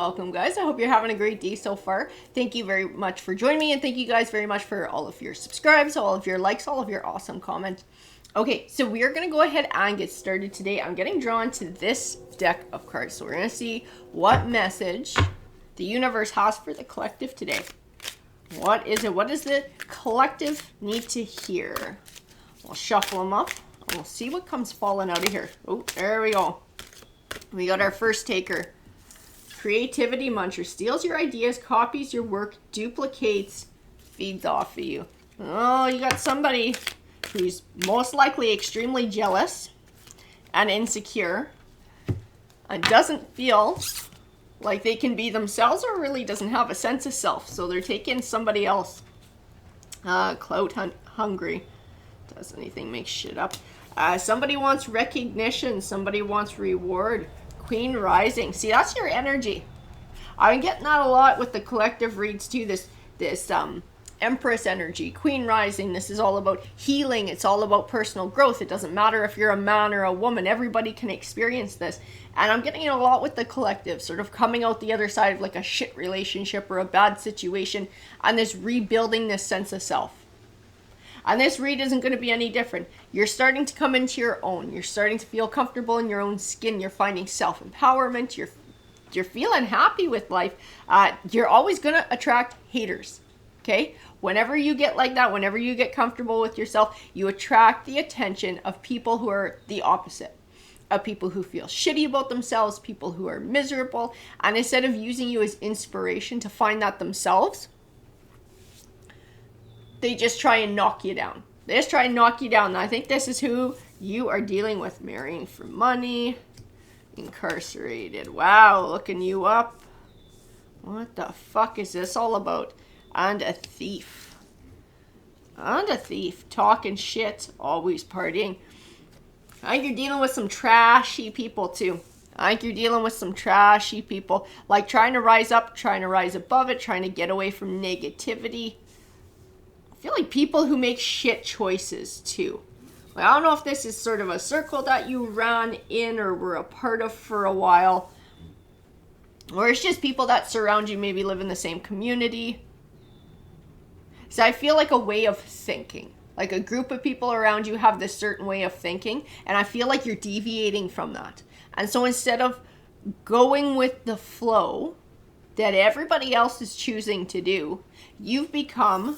Welcome, guys. I hope you're having a great day so far. Thank you very much for joining me, and thank you guys very much for all of your subscribes, all of your likes, all of your awesome comments. Okay, so we are going to go ahead and get started today. I'm getting drawn to this deck of cards, so we're going to see what message the universe has for the collective today. What is it? What does the collective need to hear? We'll shuffle them up, and we'll see what comes falling out of here. Oh, there we go. We got our first taker. Creativity muncher. Steals your ideas, copies your work, duplicates, feeds off of you. Oh, you got somebody who's most likely extremely jealous and insecure and doesn't feel like they can be themselves, or really doesn't have a sense of self. So they're taking somebody else. Clout hungry. Does anything make shit up? Somebody wants recognition. Somebody wants reward. Queen rising. See, that's your energy. I'm getting that a lot with the collective reads too. This Empress energy. Queen rising. This is all about healing. It's all about personal growth. It doesn't matter if you're a man or a woman. Everybody can experience this. And I'm getting it a lot with the collective. Sort of coming out the other side of like a shit relationship or a bad situation. And this rebuilding this sense of self. And this read isn't going to be any different. You're starting to come into your own. You're starting to feel comfortable in your own skin. You're finding self-empowerment. You're feeling happy with life. You're always going to attract haters. Okay? Whenever you get like that, whenever you get comfortable with yourself, you attract the attention of people who are the opposite. Of people who feel shitty about themselves, people who are miserable. And instead of using you as inspiration to find that themselves, they just try and knock you down. They just try and knock you down. And I think this is who you are dealing with. Marrying for money. Incarcerated. Wow, looking you up. What the fuck is this all about? And a thief. And a thief. Talking shit. Always partying. I think you're dealing with some trashy people too. I think you're dealing with some trashy people. Like trying to rise up, trying to rise above it, trying to get away from negativity. I feel like people who make shit choices too. Like, I don't know if this is sort of a circle that you ran in or were a part of for a while. Or it's just people that surround you, maybe live in the same community. So I feel like a way of thinking. Like a group of people around you have this certain way of thinking. And I feel like you're deviating from that. And so instead of going with the flow that everybody else is choosing to do, you've become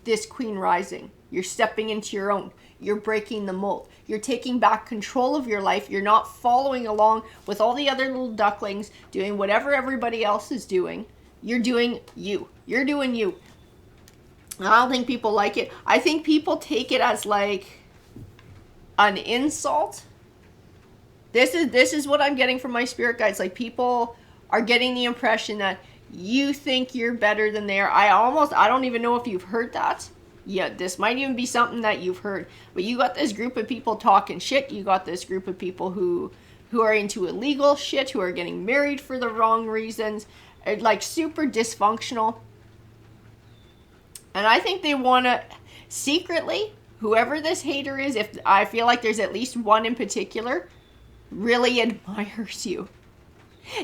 this queen rising. You're stepping into your own. You're breaking the mold. You're taking back control of your life. You're not following along with all the other little ducklings doing whatever everybody else is doing. You're doing you. You're doing you. I don't think people like it. I think people take it as like an insult. This is what I'm getting from my spirit guides. Like people are getting the impression that you think you're better than they are. I don't even know if you've heard that. Yeah, this might even be something that you've heard. But you got this group of people talking shit. You got this group of people who are into illegal shit, who are getting married for the wrong reasons. Like super dysfunctional. And I think they want to, secretly, whoever this hater is, if I feel like there's at least one in particular, really admires you.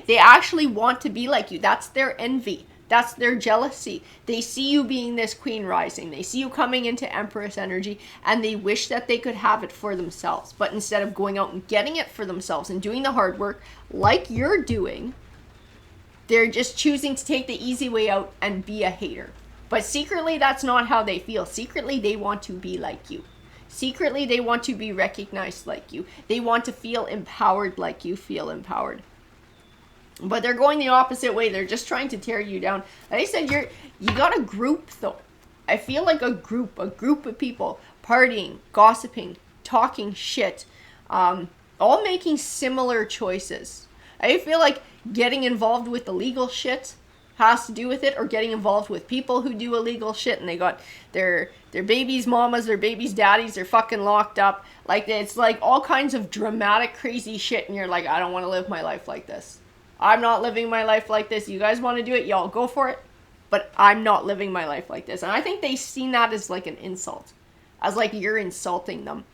They actually want to be like you. That's their envy. That's their jealousy. They see you being this queen rising. They see you coming into Empress energy, and they wish that they could have it for themselves. But instead of going out and getting it for themselves and doing the hard work like you're doing, they're just choosing to take the easy way out and be a hater. But secretly, that's not how they feel. Secretly, they want to be like you. Secretly, they want to be recognized like you. They want to feel empowered like you feel empowered. But they're going the opposite way. They're just trying to tear you down. Like I said, you got a group though. I feel like a group of people partying, gossiping, talking shit, all making similar choices. I feel like getting involved with illegal shit has to do with it, or getting involved with people who do illegal shit and they got their babies' mamas, their babies' daddies, they're fucking locked up. Like it's like all kinds of dramatic, crazy shit, and you're like, I don't want to live my life like this. I'm not living my life like this. You guys want to do it? Y'all go for it. But I'm not living my life like this. And I think they've seen that as like an insult. As like you're insulting them.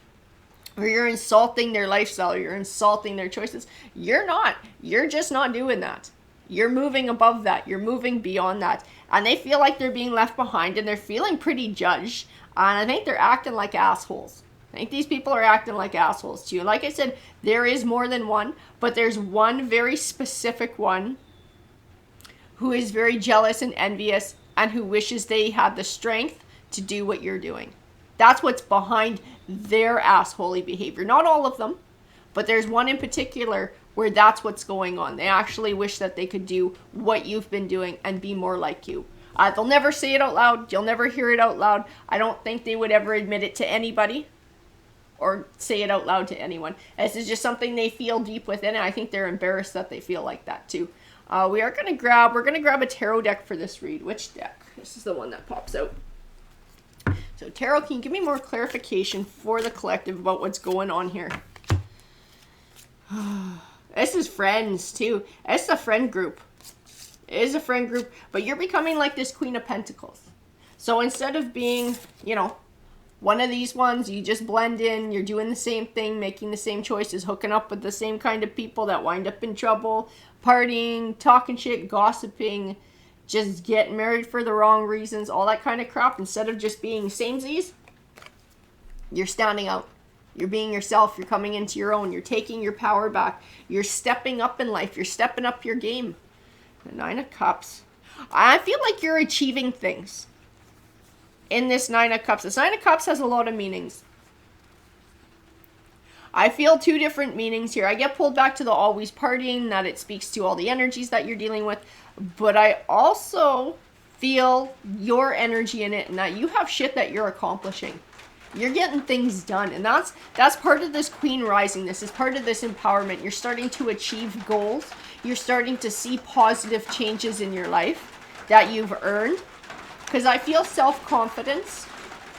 Or you're insulting their lifestyle. Or you're insulting their choices. You're not. You're just not doing that. You're moving above that. You're moving beyond that. And they feel like they're being left behind, and they're feeling pretty judged. And I think they're acting like assholes. I think these people are acting like assholes too. Like I said, there is more than one, but there's one very specific one who is very jealous and envious and who wishes they had the strength to do what you're doing. That's what's behind their assholey behavior. Not all of them, but there's one in particular where that's what's going on. They actually wish that they could do what you've been doing and be more like you. They'll never say it out loud. You'll never hear it out loud. I don't think they would ever admit it to anybody or say it out loud to anyone. This is just something they feel deep within, and I think they're embarrassed that they feel like that too. We're gonna grab a tarot deck for this read. Which deck? This is the one that pops out. So tarot, can you give me more clarification for the collective about what's going on here? This is friends too. It's a friend group. It is a friend group, but you're becoming like this Queen of Pentacles. So instead of being, one of these ones, you just blend in, you're doing the same thing, making the same choices, hooking up with the same kind of people that wind up in trouble, partying, talking shit, gossiping, just getting married for the wrong reasons, all that kind of crap. Instead of just being samesies, you're standing out. You're being yourself. You're coming into your own. You're taking your power back. You're stepping up in life. You're stepping up your game. The Nine of Cups. I feel like you're achieving things in this Nine of Cups. This Nine of Cups has a lot of meanings. I feel two different meanings here. I get pulled back to the always partying, that it speaks to all the energies that you're dealing with. But I also feel your energy in it, and that you have shit that you're accomplishing. You're getting things done, and that's part of this Queen rising. This is part of this empowerment. You're starting to achieve goals. You're starting to see positive changes in your life that you've earned. Because I feel self-confidence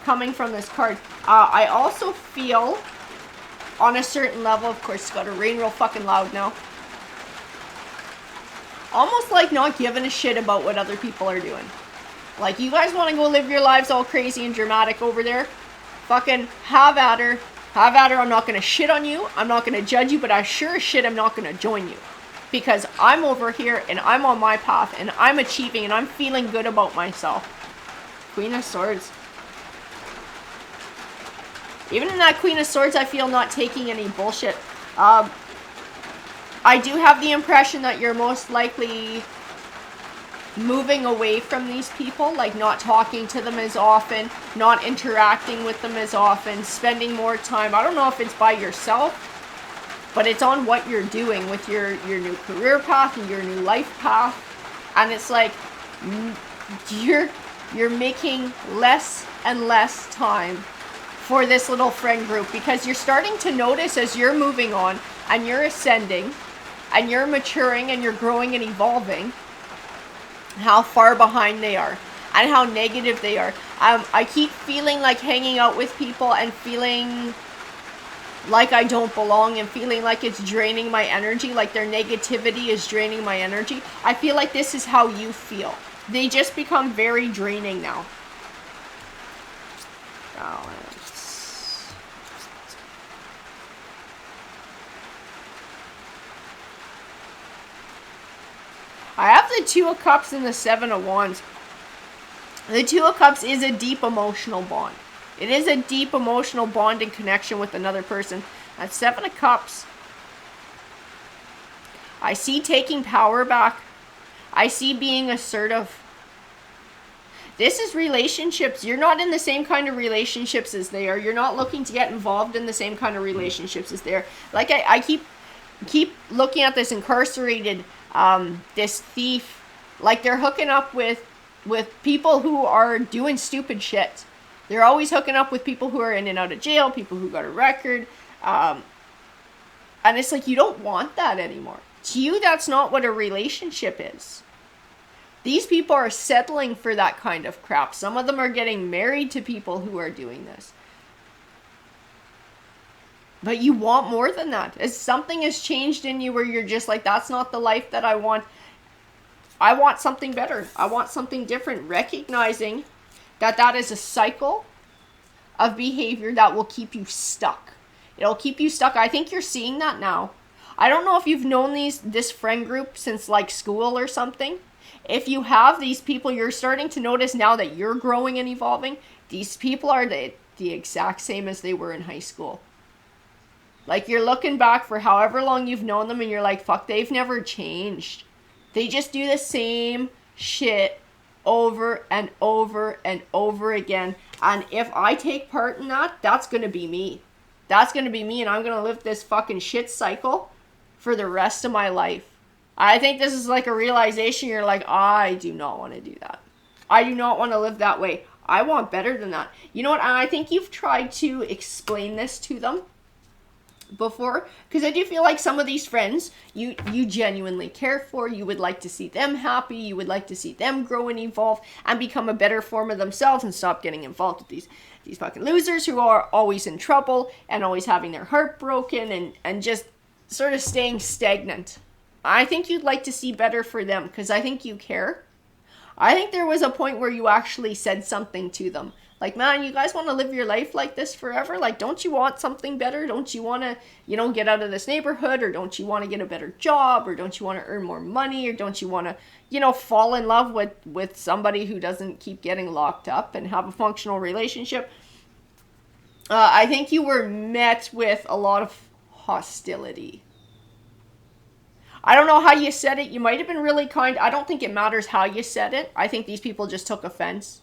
coming from this card. I also feel, on a certain level, of course, it's got to rain real fucking loud now, almost like not giving a shit about what other people are doing. Like, you guys want to go live your lives all crazy and dramatic over there? Fucking have at her. Have at her. I'm not going to shit on you. I'm not going to judge you, but I sure as shit am not going to join you. Because I'm over here and I'm on my path and I'm achieving and I'm feeling good about myself. Queen of Swords. Even in that Queen of Swords, I feel not taking any bullshit. I do have the impression that you're most likely moving away from these people, like not talking to them as often, not interacting with them as often, spending more time. I don't know if it's by yourself, but it's on what you're doing with your new career path and your new life path. And it's like you're making less and less time for this little friend group, because you're starting to notice as you're moving on and you're ascending and you're maturing and you're growing and evolving, how far behind they are and how negative they are. I keep feeling like hanging out with people and feeling like I don't belong and feeling like it's draining my energy, like their negativity is draining my energy. I feel like this is how you feel. They just become very draining now. I have the Two of Cups and the Seven of Wands. The Two of Cups is a deep emotional bond. It is a deep emotional bond and connection with another person. That Seven of Cups, I see taking power back. I see being assertive. This is relationships. You're not in the same kind of relationships as they are. You're not looking to get involved in the same kind of relationships as they are. Like I keep looking at this incarcerated, this thief, like they're hooking up with people who are doing stupid shit. They're always hooking up with people who are in and out of jail, people who got a record, and it's like, you don't want that anymore. To you, that's not what a relationship is. These people are settling for that kind of crap. Some of them are getting married to people who are doing this. But you want more than that. As something has changed in you where you're just like, that's not the life that I want. I want something better. I want something different. Recognizing that that is a cycle of behavior that will keep you stuck. It'll keep you stuck. I think you're seeing that now. I don't know if you've known this friend group since like school or something. If you have these people, you're starting to notice now that you're growing and evolving. These people are the exact same as they were in high school. Like, you're looking back for however long you've known them and you're like, fuck, they've never changed. They just do the same shit over and over and over again. And if I take part in that, that's going to be me. That's going to be me, and I'm going to live this fucking shit cycle for the rest of my life. I think this is like a realization. You're like, I do not want to do that. I do not want to live that way. I want better than that. You know what? I think you've tried to explain this to them before, because I do feel like some of these friends you genuinely care for. You would like to see them happy. You would like to see them grow and evolve and become a better form of themselves and stop getting involved with these fucking losers who are always in trouble and always having their heart broken and just sort of staying stagnant. I think you'd like to see better for them because I think you care. I think there was a point where you actually said something to them. Like, man, you guys want to live your life like this forever? Like, don't you want something better? Don't you want to, get out of this neighborhood? Or don't you want to get a better job? Or don't you want to earn more money? Or don't you want to, fall in love with somebody who doesn't keep getting locked up and have a functional relationship? I think you were met with a lot of hostility. I don't know how you said it. You might have been really kind. I don't think it matters how you said it. I think these people just took offense.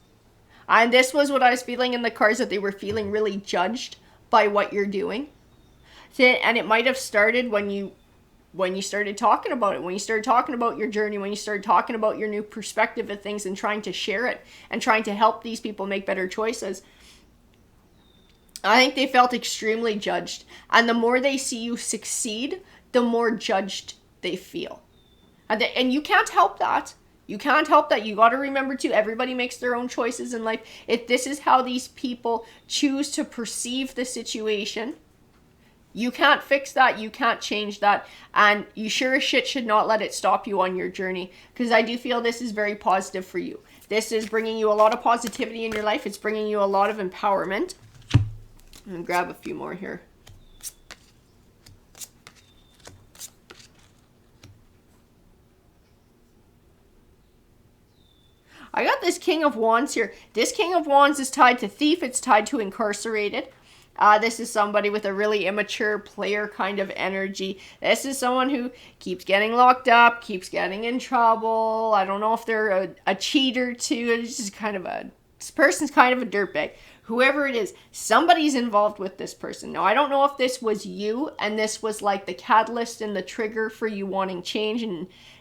And this was what I was feeling in the cards, that they were feeling really judged by what you're doing. And it might have started when you started talking about it, when you started talking about your journey, when you started talking about your new perspective of things and trying to share it and trying to help these people make better choices. I think they felt extremely judged. And the more they see you succeed, the more judged they feel. And you can't help that. You can't help that. You got to remember too, everybody makes their own choices in life. If this is how these people choose to perceive the situation, you can't fix that. You can't change that. And you sure as shit should not let it stop you on your journey. Because I do feel this is very positive for you. This is bringing you a lot of positivity in your life. It's bringing you a lot of empowerment. I'm going to grab a few more here. I got this King of Wands here. This King of Wands is tied to thief. It's tied to incarcerated. This is somebody with a really immature player kind of energy. This is someone who keeps getting locked up, keeps getting in trouble. I don't know if they're a cheater too. It's just this person's kind of a dirtbag. Whoever it is, somebody's involved with this person. Now, I don't know if this was you and this was like the catalyst and the trigger for you wanting change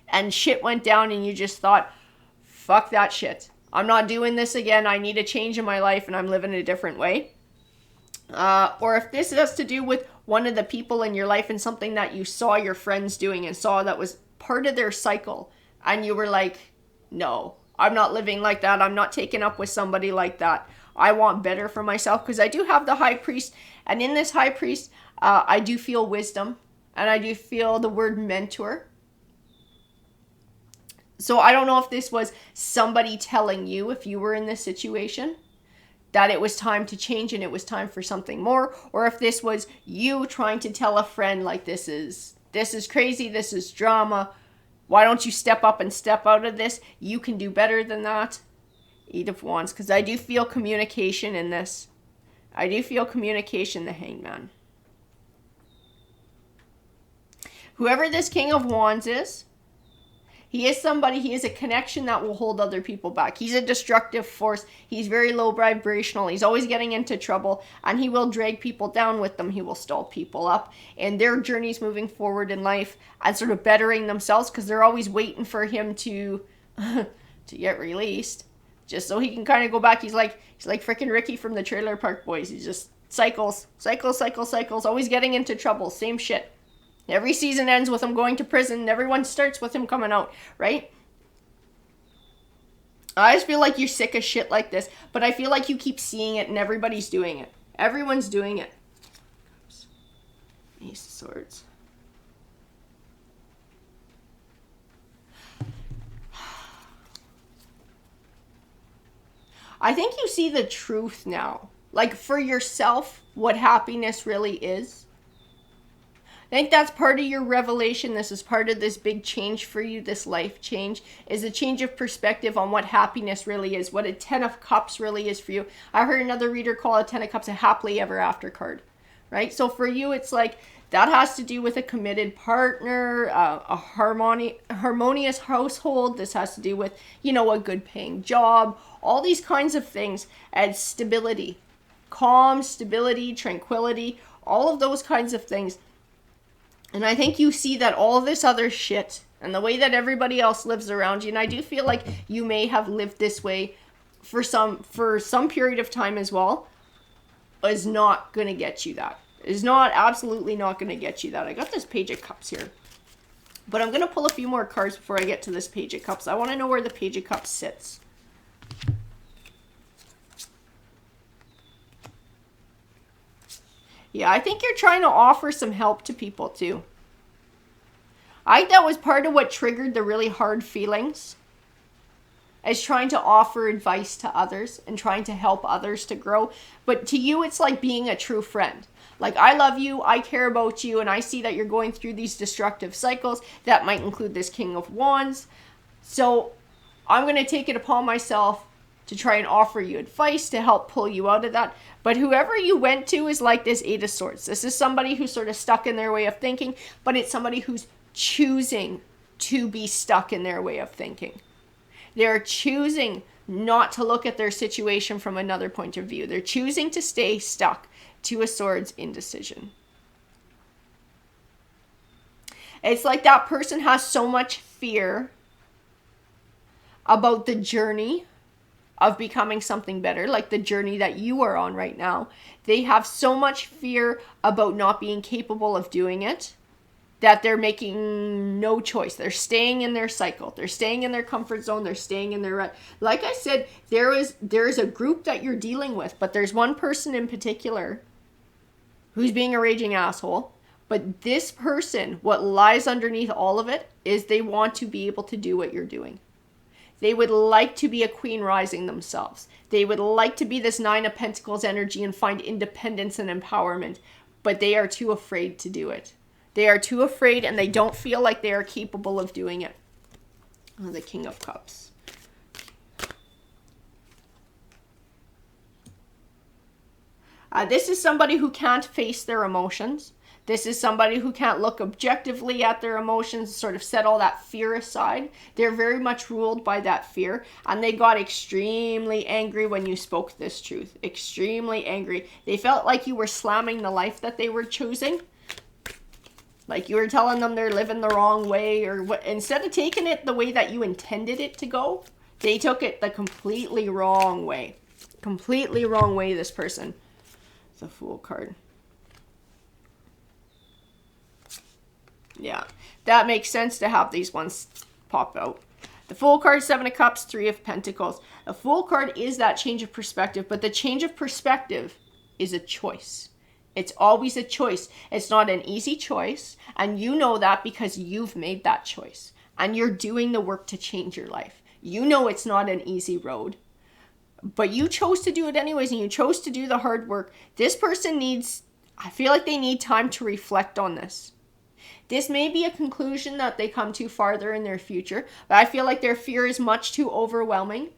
and shit went down and you just thought, fuck that shit. I'm not doing this again. I need a change in my life and I'm living a different way. Or if this has to do with one of the people in your life and something that you saw your friends doing and saw that was part of their cycle. And you were like, no, I'm not living like that. I'm not taking up with somebody like that. I want better for myself, because I do have the High Priest. And in this High Priest, I do feel wisdom. And I do feel the word mentor. So I don't know if this was somebody telling you, if you were in this situation, that it was time to change and it was time for something more, or if this was you trying to tell a friend, like, this is crazy, this is drama, why don't you step up and step out of this? You can do better than that. Eight of Wands, because I do feel communication in this. I do feel communication, the Hangman. Whoever this King of Wands is, he is a connection that will hold other people back. He's a destructive force. He's very low vibrational. He's always getting into trouble, and he will drag people down with them. He will stall people up in their journeys moving forward in life and sort of bettering themselves, because they're always waiting for him to get released, just so he can kind of go back. He's like freaking Ricky from the Trailer Park Boys. He just cycles, always getting into trouble. Same shit. Every season ends with him going to prison, and everyone starts with him coming out, right? I just feel like you're sick of shit like this, but I feel like you keep seeing it and everybody's doing it. Everyone's doing it. Oops. Ace of Swords. I think you see the truth now. Like, for yourself, what happiness really is. I think that's part of your revelation. This is part of this big change for you, this life change, is a change of perspective on what happiness really is, what a 10 of Cups really is for you. I heard another reader call a 10 of Cups a happily ever after card, right? So for you, it's like that has to do with a committed partner, a harmonious household. This has to do with, a good paying job, all these kinds of things, and stability, calm, stability, tranquility, all of those kinds of things. And I think you see that all this other shit and the way that everybody else lives around you, and I do feel like you may have lived this way for some period of time as well, is not going to get you that. Is not, absolutely not going to get you that. I got this Page of Cups here. But I'm going to pull a few more cards before I get to this Page of Cups. I want to know where the Page of Cups sits. Yeah, I think you're trying to offer some help to people too. I think that was part of what triggered the really hard feelings, is trying to offer advice to others and trying to help others to grow. But to you, it's like being a true friend. Like, I love you, I care about you, and I see that you're going through these destructive cycles. That might include this King of Wands. So I'm going to take it upon myself to try and offer you advice to help pull you out of that. But whoever you went to is like this Eight of Swords. This is somebody who's sort of stuck in their way of thinking, but it's somebody who's choosing to be stuck in their way of thinking. They're choosing not to look at their situation from another point of view. They're choosing to stay stuck. Two of Swords, indecision. It's like that person has so much fear about the journey of becoming something better, like the journey that you are on right now. They have so much fear about not being capable of doing it that they're making no choice. They're staying in their cycle. They're staying in their comfort zone. They're staying in their... Like I said, there is a group that you're dealing with, but there's one person in particular who's being a raging asshole. But this person, what lies underneath all of it, is they want to be able to do what you're doing. They would like to be a queen rising themselves. They would like to be this Nine of Pentacles energy and find independence and empowerment, but they are too afraid to do it. They are too afraid, and they don't feel like they are capable of doing it. Oh, the King of Cups. This is somebody who can't face their emotions. This is somebody who can't look objectively at their emotions, sort of set all that fear aside. They're very much ruled by that fear, and they got extremely angry when you spoke this truth. Extremely angry. They felt like you were slamming the life that they were choosing. Like you were telling them they're living the wrong way, or what. Instead of taking it the way that you intended it to go, they took it the completely wrong way. Completely wrong way, this person. The Fool card. Yeah, that makes sense to have these ones pop out. The Fool card, Seven of Cups, Three of Pentacles. The Fool card is that change of perspective, but the change of perspective is a choice. It's always a choice. It's not an easy choice, and you know that because you've made that choice, and you're doing the work to change your life. You know it's not an easy road, but you chose to do it anyways, and you chose to do the hard work. This person needs, I feel like they need time to reflect on this. This may be a conclusion that they come to farther in their future, but I feel like their fear is much too overwhelming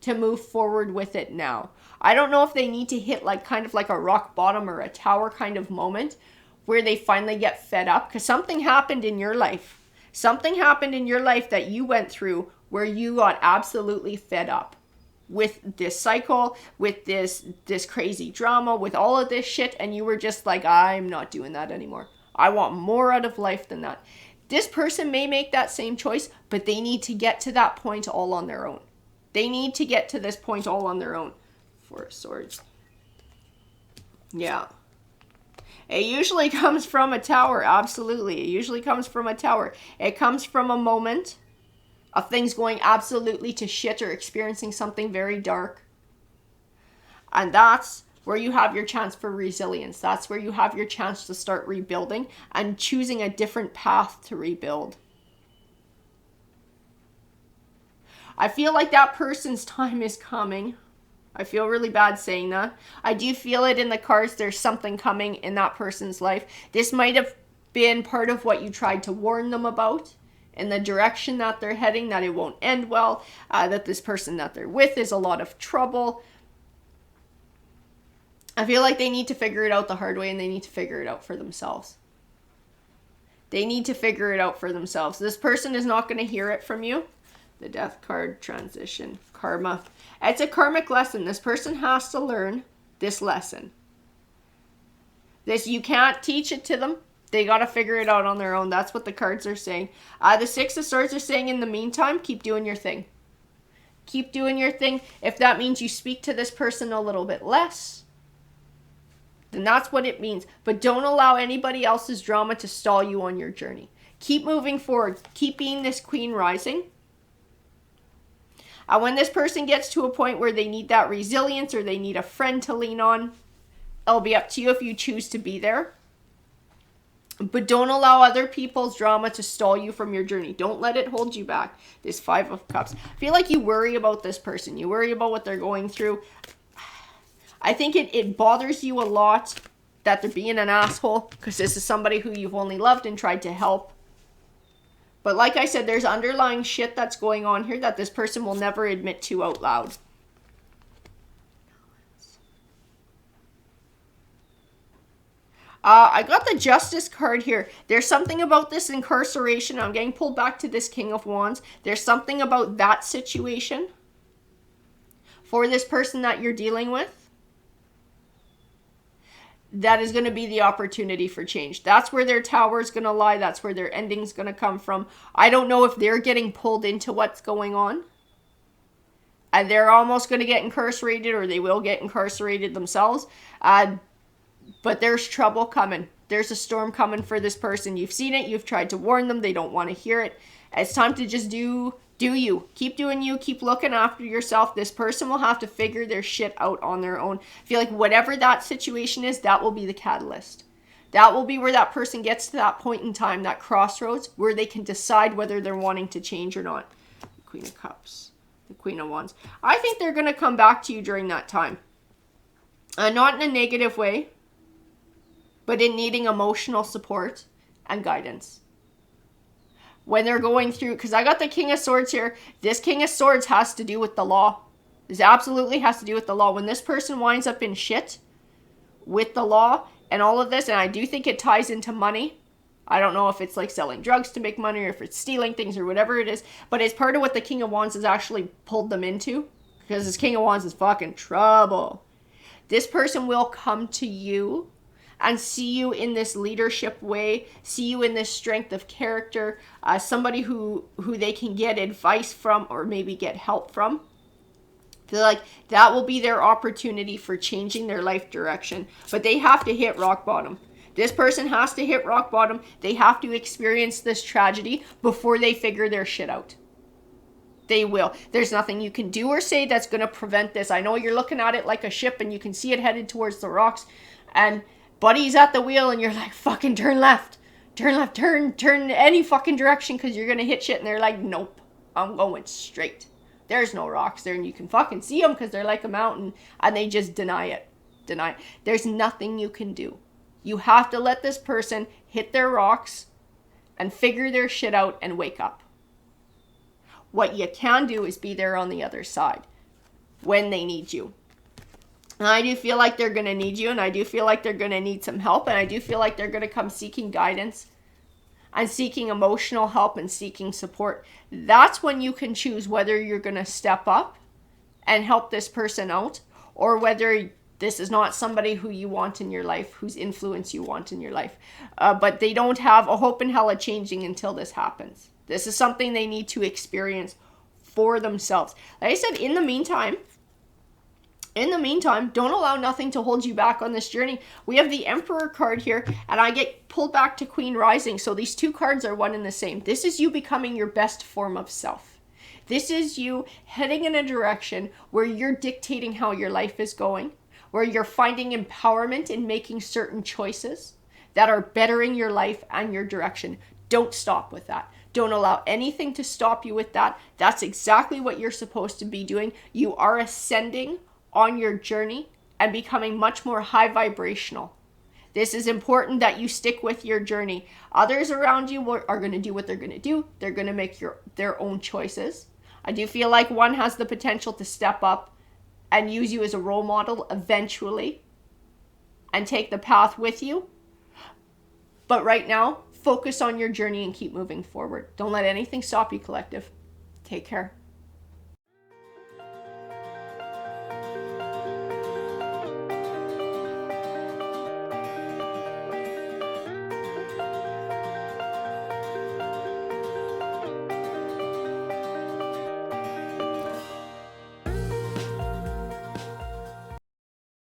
to move forward with it now. I don't know if they need to hit like kind of like a rock bottom or a tower kind of moment where they finally get fed up, because something happened in your life. Something happened in your life that you went through where you got absolutely fed up with this cycle, with this crazy drama, with all of this shit, and you were just like, I'm not doing that anymore. I want more out of life than that. This person may make that same choice, but they need to get to that point all on their own. They need to get to this point all on their own. Four of Swords. Yeah. It usually comes from a tower. Absolutely. It usually comes from a tower. It comes from a moment of things going absolutely to shit or experiencing something very dark. And that's where you have your chance for resilience. That's where you have your chance to start rebuilding and choosing a different path to rebuild. I feel like that person's time is coming. I feel really bad saying that. I do feel it in the cards. There's something coming in that person's life. This might have been part of what you tried to warn them about, in the direction that they're heading, that it won't end well, that this person that they're with is a lot of trouble. I feel like they need to figure it out the hard way, and they need to figure it out for themselves. They need to figure it out for themselves. This person is not going to hear it from you. The Death card, transition, karma. It's a karmic lesson. This person has to learn this lesson. This, you can't teach it to them. They got to figure it out on their own. That's what the cards are saying. The Six of Swords are saying, in the meantime, keep doing your thing. Keep doing your thing. If that means you speak to this person a little bit less, then that's what it means. But don't allow anybody else's drama to stall you on your journey. Keep moving forward. Keep being this Queen rising. When this person gets to a point where they need that resilience or they need a friend to lean on, it'll be up to you if you choose to be there. But don't allow other people's drama to stall you from your journey. Don't let it hold you back. This Five of Cups. I feel like you worry about this person. You worry about what they're going through. I think it bothers you a lot that they're being an asshole, because this is somebody who you've only loved and tried to help. But like I said, there's underlying shit that's going on here that this person will never admit to out loud. I got the Justice card here. There's something about this incarceration. I'm getting pulled back to this King of Wands. There's something about that situation for this person that you're dealing with that is going to be the opportunity for change. That's where their tower is going to lie. That's where their ending's going to come from. I don't know if they're getting pulled into what's going on, and they're almost going to get incarcerated, or they will get incarcerated themselves. But there's trouble coming. There's a storm coming for this person. You've seen it. You've tried to warn them. They don't want to hear it. It's time to just do you. Keep doing you. Keep looking after yourself. This person will have to figure their shit out on their own. I feel like whatever that situation is, that will be the catalyst. That will be where that person gets to that point in time, that crossroads, where they can decide whether they're wanting to change or not. The Queen of Cups. The Queen of Wands. I think they're going to come back to you during that time. Not in a negative way, but in needing emotional support and guidance. When they're going through, because I got the King of Swords here. This King of Swords has to do with the law. This absolutely has to do with the law. When this person winds up in shit with the law and all of this, and I do think it ties into money. I don't know if it's like selling drugs to make money or if it's stealing things or whatever it is, but it's part of what the King of Wands has actually pulled them into, because this King of Wands is fucking trouble. This person will come to you and see you in this leadership way, see you in this strength of character, somebody who they can get advice from or maybe get help from. I feel like that will be their opportunity for changing their life direction. But they have to hit rock bottom. This person has to hit rock bottom. They have to experience this tragedy before they figure their shit out. They will. There's nothing you can do or say that's going to prevent this. I know you're looking at it like a ship and you can see it headed towards the rocks, and Buddy's at the wheel and you're like, fucking turn left, turn any fucking direction because you're going to hit shit. And they're like, nope, I'm going straight. There's no rocks there, and you can fucking see them because they're like a mountain, and they just deny it. There's nothing you can do. You have to let this person hit their rocks and figure their shit out and wake up. What you can do is be there on the other side when they need you. And I do feel like they're going to need you, and I do feel like they're going to need some help, and I do feel like they're going to come seeking guidance and seeking emotional help and seeking support. That's when you can choose whether you're going to step up and help this person out, or whether this is not somebody who you want in your life, whose influence you want in your life. But they don't have a hope in hell of changing until this happens. This is something they need to experience for themselves. Like I said, in the meantime, don't allow nothing to hold you back on this journey. We have the Emperor card here, and I get pulled back to Queen Rising. So these two cards are one and the same. This is you becoming your best form of self. This is you heading in a direction where you're dictating how your life is going, where you're finding empowerment in making certain choices that are bettering your life and your direction. Don't stop with that. Don't allow anything to stop you with that. That's exactly what you're supposed to be doing. You are ascending on your journey and becoming much more high vibrational This is important that you stick with your journey. Others around you are going to do what they're going to do. They're going to make their own choices. I do feel like one has the potential to step up and use you as a role model eventually and take the path with you. But right now, focus on your journey and keep moving forward. Don't let anything stop you, collective. Take care.